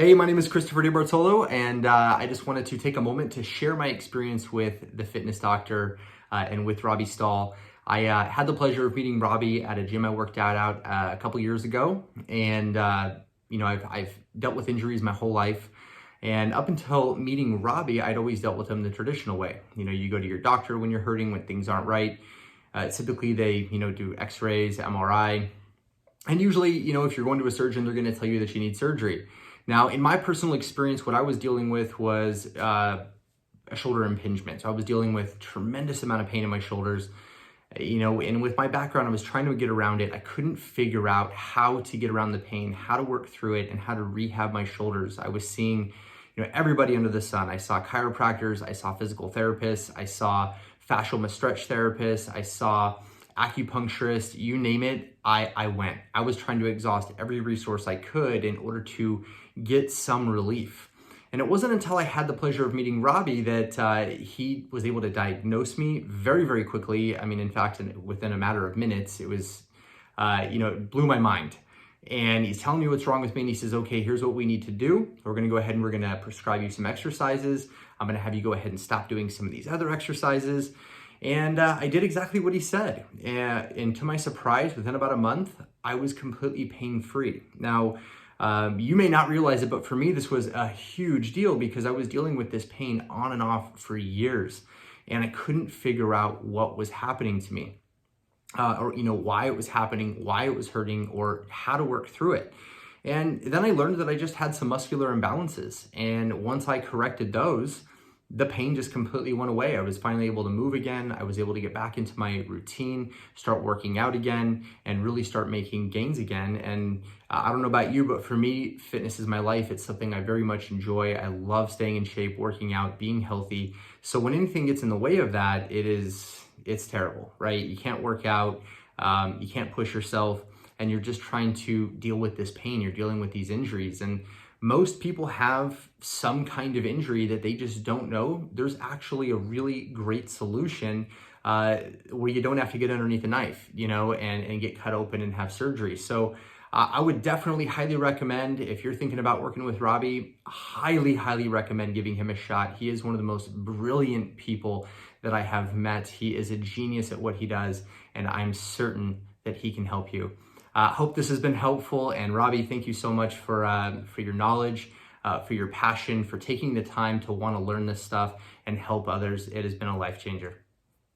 Hey, my name is Christopher DeBartolo, and I just wanted to take a moment to share my experience with the fitness doctor and with Robbie Stahl. I had the pleasure of meeting Robbie at a gym I worked out a couple years ago, and I've dealt with injuries my whole life. And up until meeting Robbie, I'd always dealt with them the traditional way. You go to your doctor when you're hurting, when things aren't right. Typically, they do X-rays, MRI, and usually, if you're going to a surgeon, they're going to tell you that you need surgery. Now, in my personal experience, what I was dealing with was a shoulder impingement. So I was dealing with tremendous amount of pain in my shoulders, and with my background, I was trying to get around it. I couldn't figure out how to get around the pain, how to work through it, and how to rehab my shoulders. I was seeing, everybody under the sun. I saw chiropractors, I saw physical therapists, I saw fascial massage therapists, I saw acupuncturist, you name it, I went. I was trying to exhaust every resource I could in order to get some relief. And it wasn't until I had the pleasure of meeting Robbie that he was able to diagnose me very, very quickly. I mean, in fact, within a matter of minutes, it was, it blew my mind. And he's telling me what's wrong with me, and he says, okay, here's what we need to do. We're gonna go ahead and we're gonna prescribe you some exercises. I'm gonna have you go ahead and stop doing some of these other exercises. And I did exactly what he said. And to my surprise, within about a month, I was completely pain-free. Now, you may not realize it, but for me, this was a huge deal because I was dealing with this pain on and off for years. And I couldn't figure out what was happening to me, or why it was happening, why it was hurting, or how to work through it. And then I learned that I just had some muscular imbalances. And once I corrected those, the pain just completely went away. I was finally able to move again. I was able to get back into my routine, start working out again, and really start making gains again. And I don't know about you, but for me, fitness is my life. It's something I very much enjoy. I love staying in shape, working out, being healthy. So when anything gets in the way of that, it's terrible, right? You can't work out, you can't push yourself, and you're just trying to deal with this pain. You're dealing with these injuries. And most people have some kind of injury that they just don't know. There's actually a really great solution where you don't have to get underneath a knife, and get cut open and have surgery. So I would definitely highly recommend, if you're thinking about working with Robbie, highly, highly recommend giving him a shot. He is one of the most brilliant people that I have met. He is a genius at what he does, and I'm certain that he can help you. Hope this has been helpful. And Robbie, thank you so much for your knowledge, for your passion, for taking the time to want to learn this stuff and help others. It has been a life changer.